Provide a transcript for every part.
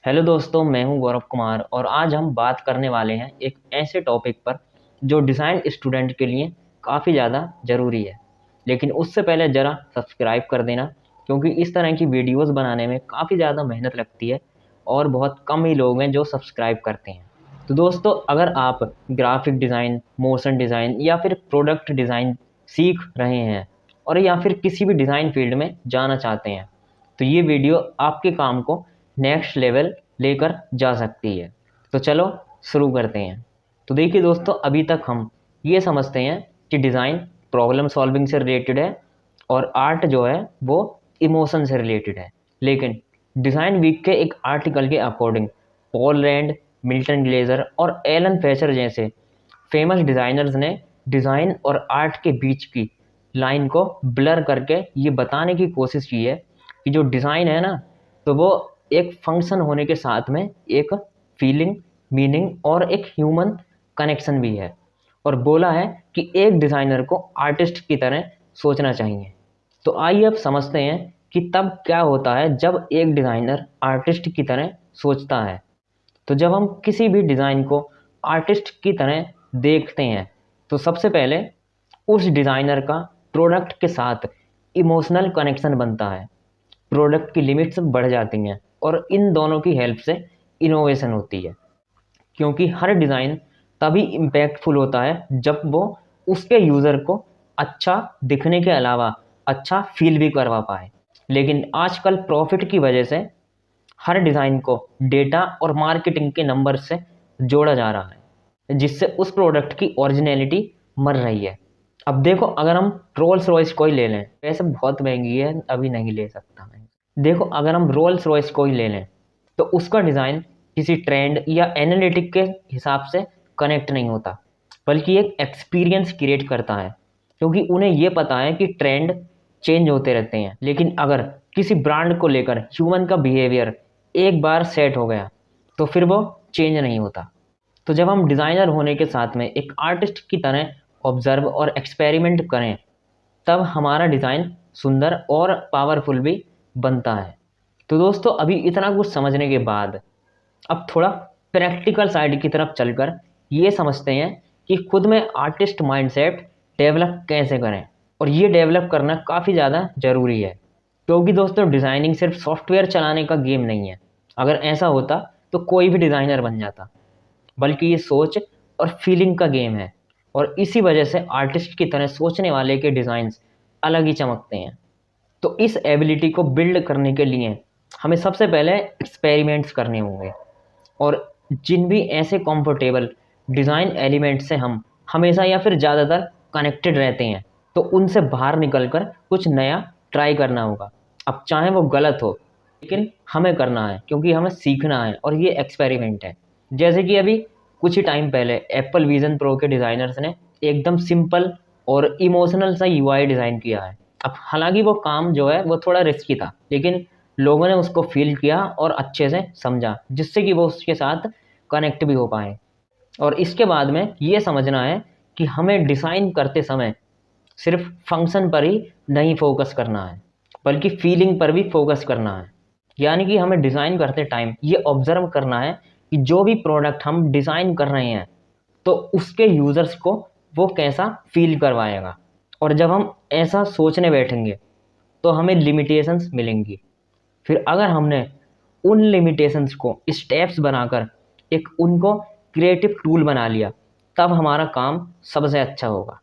Hello दोस्तों, मैं हूं गौरव कुमार और आज हम बात करने वाले हैं एक ऐसे टॉपिक पर जो डिज़ाइन स्टूडेंट के लिए काफ़ी ज़्यादा ज़रूरी है। लेकिन उससे पहले ज़रा सब्सक्राइब कर देना, क्योंकि इस तरह की वीडियोस बनाने में काफ़ी ज़्यादा मेहनत लगती है और बहुत कम ही लोग हैं जो सब्सक्राइब करते हैं। तो दोस्तों, अगर आप ग्राफिक डिज़ाइन, मोशन डिज़ाइन या फिर प्रोडक्ट डिज़ाइन सीख रहे हैं और या फिर किसी भी डिज़ाइन फील्ड में जाना चाहते हैं, तो ये वीडियो आपके काम को नेक्स्ट लेवल लेकर जा सकती है। तो चलो शुरू करते हैं। तो देखिए दोस्तों, अभी तक हम ये समझते हैं कि डिज़ाइन प्रॉब्लम सॉल्विंग से रिलेटेड है और आर्ट जो है वो इमोशन से रिलेटेड है। लेकिन डिज़ाइन वीक के एक आर्टिकल के according Paul Rand, Milton Glaser और एलन फेशर जैसे फेमस डिज़ाइनर्स ने डिज़ाइन और आर्ट के बीच की लाइन को ब्लर करके ये बताने की कोशिश की है कि जो डिज़ाइन है ना, तो वो एक फंक्शन होने के साथ में एक फीलिंग, मीनिंग और एक ह्यूमन कनेक्शन भी है। और बोला है कि एक डिज़ाइनर को आर्टिस्ट की तरह सोचना चाहिए। तो आइए अब समझते हैं कि तब क्या होता है जब एक डिज़ाइनर आर्टिस्ट की तरह सोचता है। तो जब हम किसी भी डिज़ाइन को आर्टिस्ट की तरह देखते हैं, तो सबसे पहले उस डिज़ाइनर का प्रोडक्ट के साथ इमोशनल कनेक्शन बनता है। प्रोडक्ट की लिमिट्स बढ़ जाती हैं और इन दोनों की हेल्प से इनोवेशन होती है, क्योंकि हर डिज़ाइन तभी इम्पैक्टफुल होता है जब वो उसके यूज़र को अच्छा दिखने के अलावा अच्छा फील भी करवा पाए। लेकिन आजकल प्रॉफिट की वजह से हर डिज़ाइन को डेटा और मार्केटिंग के नंबर से जोड़ा जा रहा है, जिससे उस प्रोडक्ट की ओरिजिनलिटी मर रही है। अब देखो, अगर हम रोल्स रॉयस को ही ले लें, वैसे बहुत महंगी है, अभी नहीं ले सकता मैं। देखो, अगर हम रोल्स रॉयस को ही ले लें, तो उसका डिज़ाइन किसी ट्रेंड या एनालिटिक के हिसाब से कनेक्ट नहीं होता, बल्कि एक एक्सपीरियंस क्रिएट करता है, क्योंकि उन्हें ये पता है कि ट्रेंड चेंज होते रहते हैं। लेकिन अगर किसी ब्रांड को लेकर ह्यूमन का बिहेवियर एक बार सेट हो गया, तो फिर वो चेंज नहीं होता। तो जब हम डिज़ाइनर होने के साथ में एक आर्टिस्ट की तरह ऑब्जर्व और एक्सपेरिमेंट करें, तब हमारा डिज़ाइन सुंदर और पावरफुल भी बनता है। तो दोस्तों, अभी इतना कुछ समझने के बाद अब थोड़ा प्रैक्टिकल साइड की तरफ चलकर ये समझते हैं कि खुद में आर्टिस्ट माइंडसेट डेवलप कैसे करें। और ये डेवलप करना काफ़ी ज़्यादा ज़रूरी है, क्योंकि दोस्तों डिज़ाइनिंग सिर्फ सॉफ्टवेयर चलाने का गेम नहीं है। अगर ऐसा होता तो कोई भी डिज़ाइनर बन जाता, बल्कि ये सोच और फीलिंग का गेम है। और इसी वजह से आर्टिस्ट की तरह सोचने वाले के डिज़ाइंस अलग ही चमकते हैं। तो इस एबिलिटी को बिल्ड करने के लिए हमें सबसे पहले एक्सपेरिमेंट्स करने होंगे। और जिन भी ऐसे कंफर्टेबल डिज़ाइन एलिमेंट से हम हमेशा या फिर ज़्यादातर कनेक्टेड रहते हैं, तो उनसे बाहर निकलकर कुछ नया ट्राई करना होगा। अब चाहे वो गलत हो, लेकिन हमें करना है, क्योंकि हमें सीखना है और ये एक्सपेरिमेंट है। जैसे कि अभी कुछ ही टाइम पहले एप्पल विजन प्रो के डिज़ाइनर्स ने एकदम सिंपल और इमोशनल सा यूआई डिज़ाइन किया है। अब हालांकि वो काम जो है वो थोड़ा रिस्की था, लेकिन लोगों ने उसको फील किया और अच्छे से समझा, जिससे कि वो उसके साथ कनेक्ट भी हो पाए। और इसके बाद में ये समझना है कि हमें डिज़ाइन करते समय सिर्फ फंक्शन पर ही नहीं फोकस करना है, बल्कि फीलिंग पर भी फोकस करना है। यानी कि हमें डिज़ाइन करते टाइम ये ऑब्जर्व करना है कि जो भी प्रोडक्ट हम डिज़ाइन कर रहे हैं, तो उसके यूज़र्स को वो कैसा फील करवाएगा। और जब हम ऐसा सोचने बैठेंगे, तो हमें लिमिटेशंस मिलेंगी। फिर अगर हमने उन लिमिटेशंस को स्टेप्स बनाकर एक उनको क्रिएटिव टूल बना लिया, तब हमारा काम सबसे अच्छा होगा।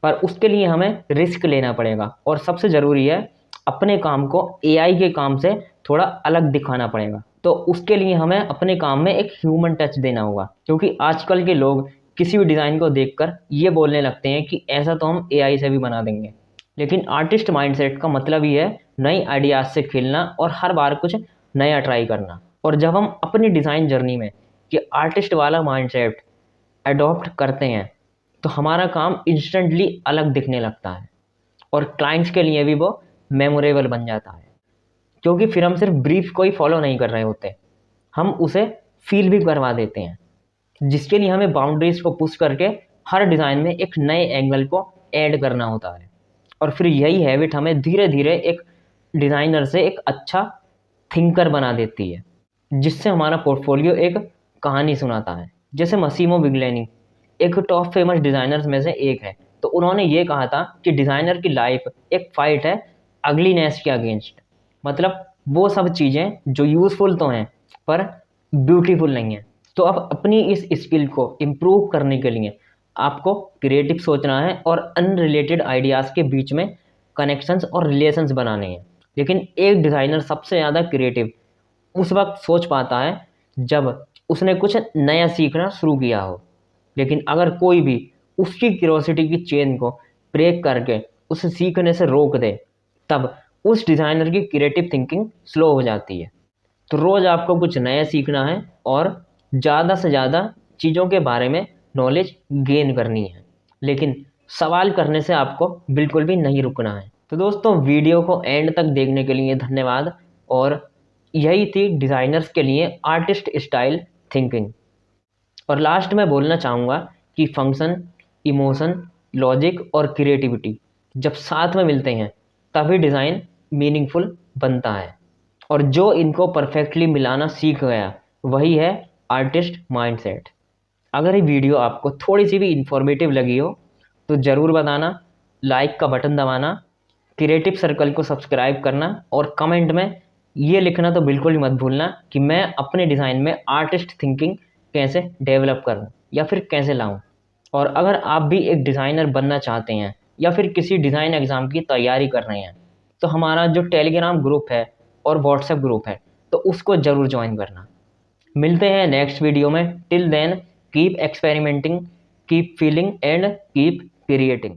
पर उसके लिए हमें रिस्क लेना पड़ेगा, और सबसे ज़रूरी है अपने काम को एआई के काम से थोड़ा अलग दिखाना पड़ेगा। तो उसके लिए हमें अपने काम में एक ह्यूमन टच देना होगा, क्योंकि आजकल के लोग किसी भी डिज़ाइन को देखकर ये बोलने लगते हैं कि ऐसा तो हम एआई से भी बना देंगे। लेकिन आर्टिस्ट माइंडसेट का मतलब ही है नई आइडियाज से खेलना और हर बार कुछ नया ट्राई करना। और जब हम अपनी डिज़ाइन जर्नी में ये आर्टिस्ट वाला माइंडसेट अडॉप्ट करते हैं, तो हमारा काम इंस्टेंटली अलग दिखने लगता है और क्लाइंट्स के लिए भी वो मेमोरेबल बन जाता है, क्योंकि फिर हम सिर्फ ब्रीफ को ही फॉलो नहीं कर रहे होते, हम उसे फील भी करवा देते हैं, जिसके लिए हमें बाउंड्रीज को पुश करके हर डिज़ाइन में एक नए एंगल को ऐड करना होता है। और फिर यही हैबिट हमें धीरे धीरे एक डिज़ाइनर से एक अच्छा थिंकर बना देती है। जिससे हमारा पोर्टफोलियो एक कहानी सुनाता है। जैसे मसीमो बिगलेनी एक टॉप फेमस डिज़ाइनर्स में से एक है, तो उन्होंने ये कहा था कि डिज़ाइनर की लाइफ एक फ़ाइट है अगलीनेस के अगेंस्ट। मतलब वो सब चीज़ें जो यूज़फुल तो हैं पर ब्यूटीफुल नहीं हैं। तो अब अपनी इस स्किल को इम्प्रूव करने के लिए आपको क्रिएटिव सोचना है और अनरिलेटेड आइडियाज़ के बीच में कनेक्शंस और रिलेशंस बनाने हैं। लेकिन एक डिज़ाइनर सबसे ज़्यादा क्रिएटिव उस वक्त सोच पाता है जब उसने कुछ नया सीखना शुरू किया हो। लेकिन अगर कोई भी उसकी क्यूरोसिटी की चेन को ब्रेक करके उसे सीखने से रोक दे, तब उस डिज़ाइनर की क्रिएटिव थिंकिंग स्लो हो जाती है। तो रोज़ आपको कुछ नया सीखना है और ज़्यादा से ज़्यादा चीज़ों के बारे में नॉलेज गेन करनी है, लेकिन सवाल करने से आपको बिल्कुल भी नहीं रुकना है। तो दोस्तों, वीडियो को एंड तक देखने के लिए धन्यवाद। और यही थी डिज़ाइनर्स के लिए आर्टिस्ट स्टाइल थिंकिंग। और लास्ट में बोलना चाहूँगा कि फंक्शन, इमोशन, लॉजिक और क्रिएटिविटी जब साथ में मिलते हैं तभी डिज़ाइन मीनिंगफुल बनता है। और जो इनको परफेक्टली मिलाना सीख गया वही है आर्टिस्ट माइंडसेट। अगर ये वीडियो आपको थोड़ी सी भी इंफॉर्मेटिव लगी हो तो ज़रूर बताना, लाइक का बटन दबाना, क्रिएटिव सर्कल को सब्सक्राइब करना और कमेंट में ये लिखना तो बिल्कुल ही मत भूलना कि मैं अपने डिज़ाइन में आर्टिस्ट थिंकिंग कैसे डेवलप करूं या फिर कैसे लाऊं। और अगर आप भी एक डिज़ाइनर बनना चाहते हैं या फिर किसी डिज़ाइन एग्ज़ाम की तैयारी कर रहे हैं तो हमारा जो टेलीग्राम ग्रुप है और व्हाट्सएप ग्रुप है तो उसको ज़रूर ज्वाइन करना। मिलते हैं नेक्स्ट वीडियो में। Till then keep experimenting, keep feeling and keep creating.